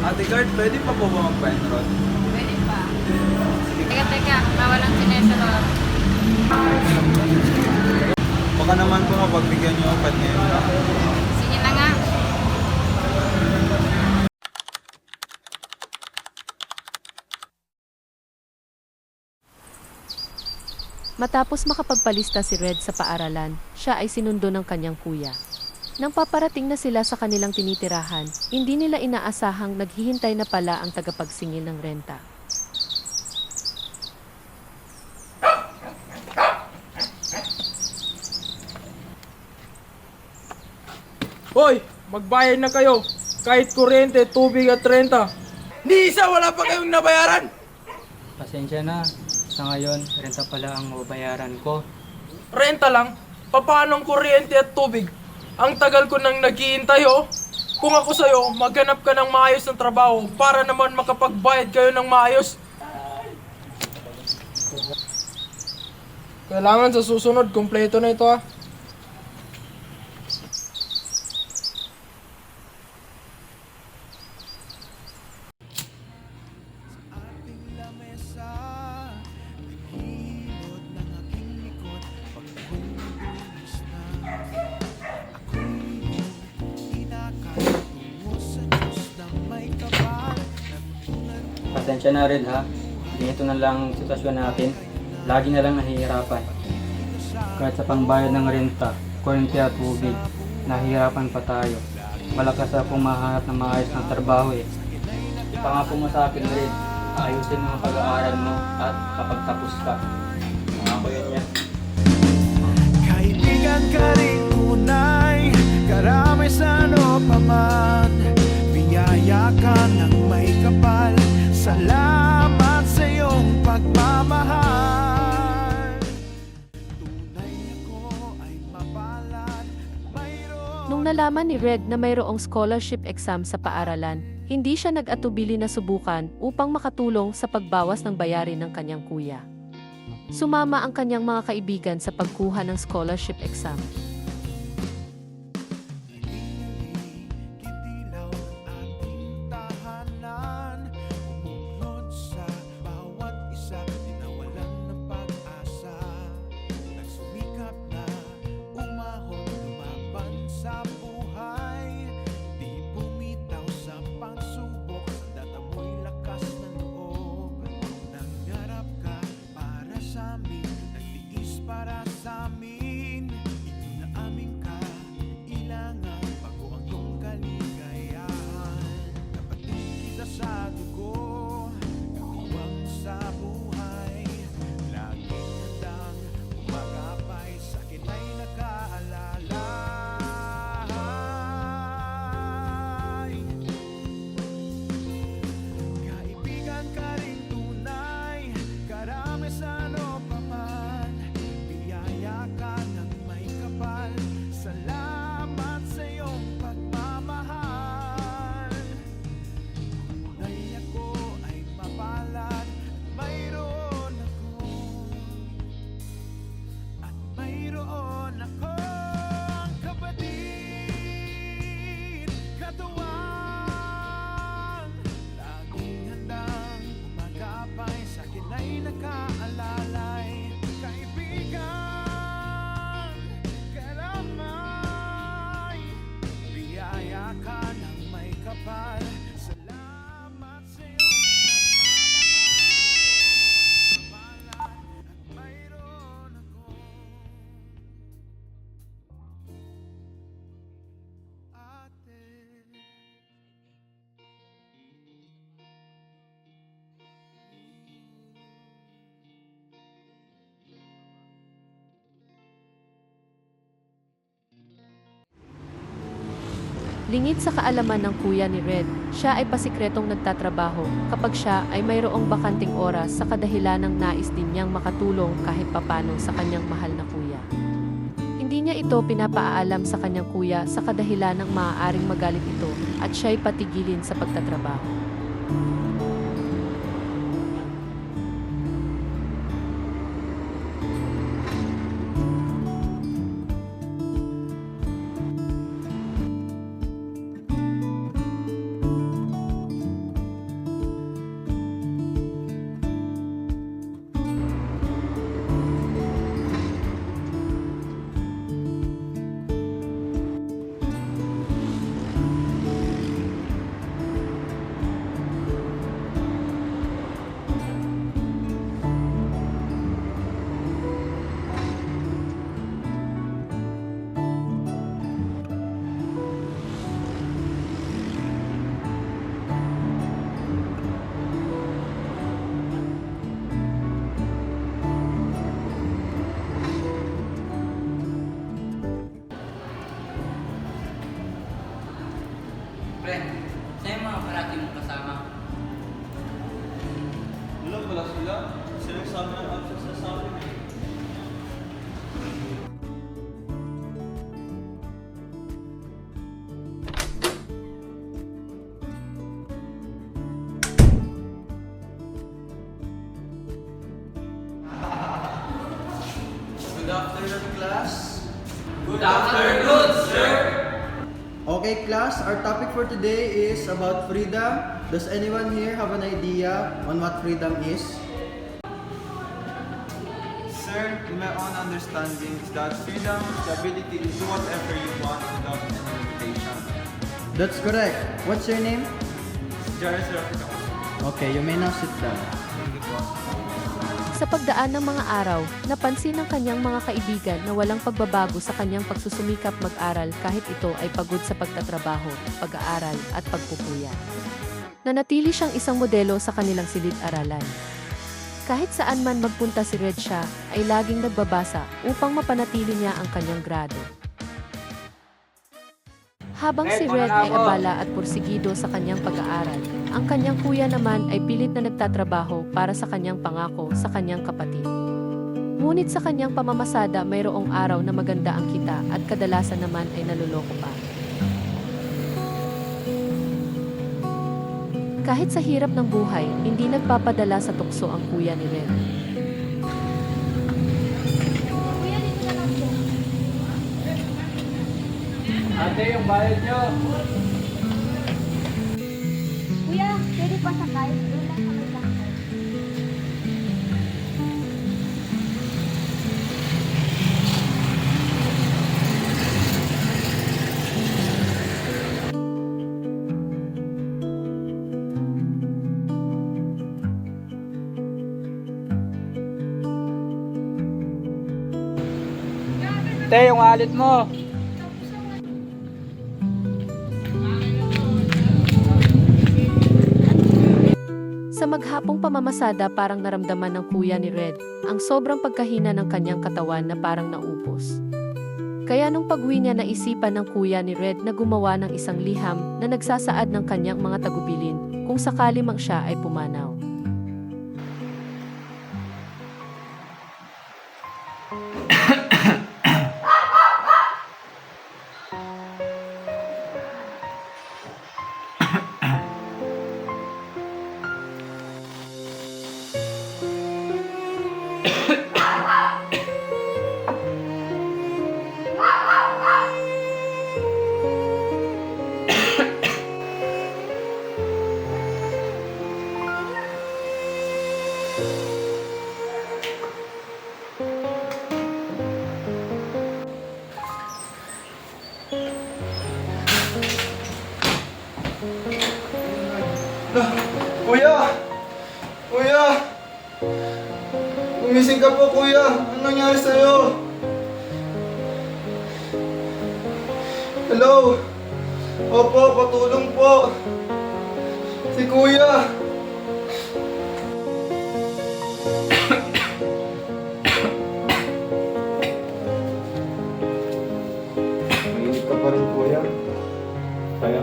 Ate Gart, pwede pa po ba magpa-enroll? Pwede pa. Teka, nawalang sinesalo. Baka naman po mapagbigyan niyo ako ngayon lang. Sige na nga. Matapos makapagpalista si Red sa paaralan, siya ay sinundo ng kanyang kuya. Nang paparating na sila sa kanilang tinitirahan, hindi nila inaasahang naghihintay na pala ang tagapagsingil ng renta. Hoy! Magbayad na kayo! Kahit kuryente, tubig at renta! Ni isa wala pa kayong nabayaran! Pasensya na. Sa ngayon, renta pala ang mababayaran ko. Renta lang? Paano ang kuryente at tubig? Ang tagal ko nang naghihintay oh! Kung ako sa'yo, maghanap ka ng maayos na trabaho para naman makapagbayad kayo ng maayos. Kailangan sa susunod, kumpleto na ito ah. Pasensya na rin ha. Ganito na lang ang sitwasyon natin. Lagi na lang nahihirapan. Kahit sa pangbayad ng renta, kuryente at tubig, nahihirapan pa tayo. Malakas na pong mahanap ng maayos ng trabaho eh. Ipangako mo sa akin rin, ayusin mo ang pag-aaral mo at kapag tapos ka. Pangako yun yan. Kaibigan ka rin tunay, karamay sa ano pa man. Biyaya ka ng may kapal, salamat sa iyong pagmamahal. Tunay ako ay mapalad, mayroon. Nung nalaman ni Red na mayroong scholarship exam sa paaralan, hindi siya nag-atubili na subukan upang makatulong sa pagbawas ng bayarin ng kanyang kuya. Sumama ang kanyang mga kaibigan sa pagkuha ng scholarship exam. Lingid sa kaalaman ng kuya ni Red, siya ay pasikretong nagtatrabaho kapag siya ay mayroong bakanting oras sa kadahilanang nais din niyang makatulong kahit papano sa kanyang mahal na kuya. Hindi niya ito pinapaalam sa kanyang kuya sa kadahilanang maaaring magalit ito at siya'y patigilin sa pagtatrabaho. Pre, saan yung mga parati mong kasama? Wala sila. Sila sa amin ang absence na sa amin. Good afternoon, class. Good afternoon, sir! Okay, class, our topic for today is about freedom. Does anyone here have an idea on what freedom is? Sir, in my own understanding is that freedom is the ability to do whatever you want without any limitation. That's correct. What's your name? Jairus Rafica. Okay, you may now sit down. Thank you po. Sa pagdaan ng mga araw, napansin ng kanyang mga kaibigan na walang pagbabago sa kanyang pagsusumikap mag-aral kahit ito ay pagod sa pagtatrabaho, pag-aaral at pagpupuyat. Nanatili siyang isang modelo sa kanilang silid-aralan. Kahit saan man magpunta si Red siya, ay laging nagbabasa upang mapanatili niya ang kanyang grado. Habang si Red ay abala at porsigido sa kanyang pag-aaral, ang kanyang kuya naman ay pilit na nagtatrabaho para sa kanyang pangako sa kanyang kapatid. Ngunit sa kanyang pamamasada mayroong araw na maganda ang kita at kadalasan naman ay naluloko pa. Kahit sa hirap ng buhay, hindi nagpapadala sa tukso ang kuya ni Red. Ate, yung bayad nyo! Kuya, pwede pa sakay? Doon lang sa may bangkay. Ate, yung wallet mo! Sa maghapong pamamasada parang naramdaman ng kuya ni Red ang sobrang pagkahina ng kanyang katawan na parang naubos. Kaya nung pag-uwi niya naisipan ng kuya ni Red na gumawa ng isang liham na nagsasaad ng kanyang mga tagubilin kung sakali mang siya ay pumanaw. Kuya! Kuya! Gumising ka po, kuya! Ano nangyari sa'yo? Hello? Opo, patulong po! Si kuya! Mainit ka pa rin, kuya. Tayo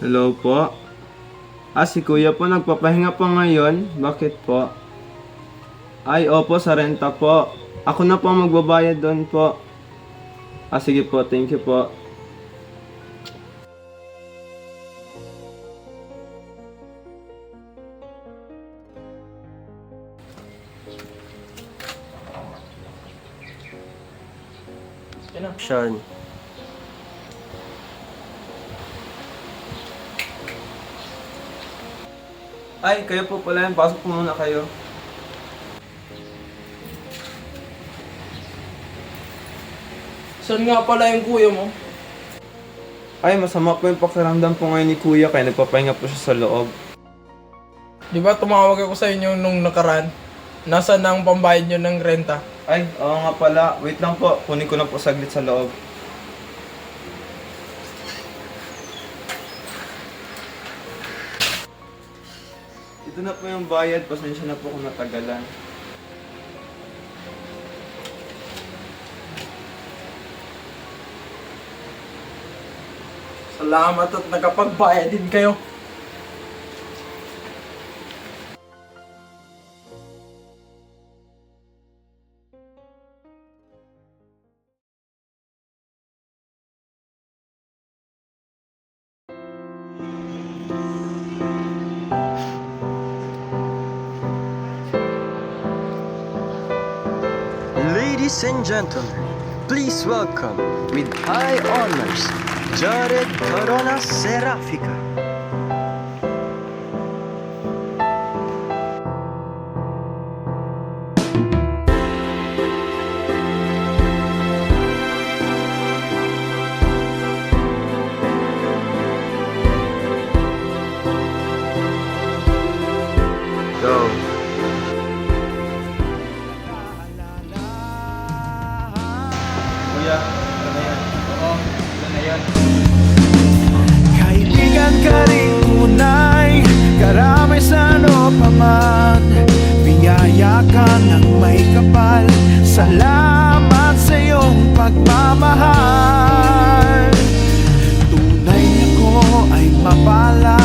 Hello po. Si kuya po nagpapahinga po ngayon. Bakit po? Ay, opo, sa renta po. Ako na po ang magbabayad doon po. Sige po, thank you po. Yan na. Sean. Ay, kayo po pala yan. Pasok po muna kayo. Saan nga pala yung kuya mo? Ay, masama po yung pakiramdam po ngayon ni kuya kaya nagpapahinga po siya sa loob. Di ba tumawag ako sa inyo nung nakaraan? Nasaan na ang pambayad nyo ng renta? Ay, oo nga pala. Wait lang po. Kunin ko na po saglit sa loob. Ito na po yung bayad. Pasensya na po kung natagalan. Salamat at nakapagbayad din kayo. Ladies and gentlemen, please welcome with high honors, Jared Corona Serafica. Go. Kuya, ito na yan. Oo, ito na yan. Kaibigan ka rin tunay, karamay sa ano pa man. Biyaya ka ng may kapal, salamat sa iyong pagmamahal. Tunay ako ay mapalad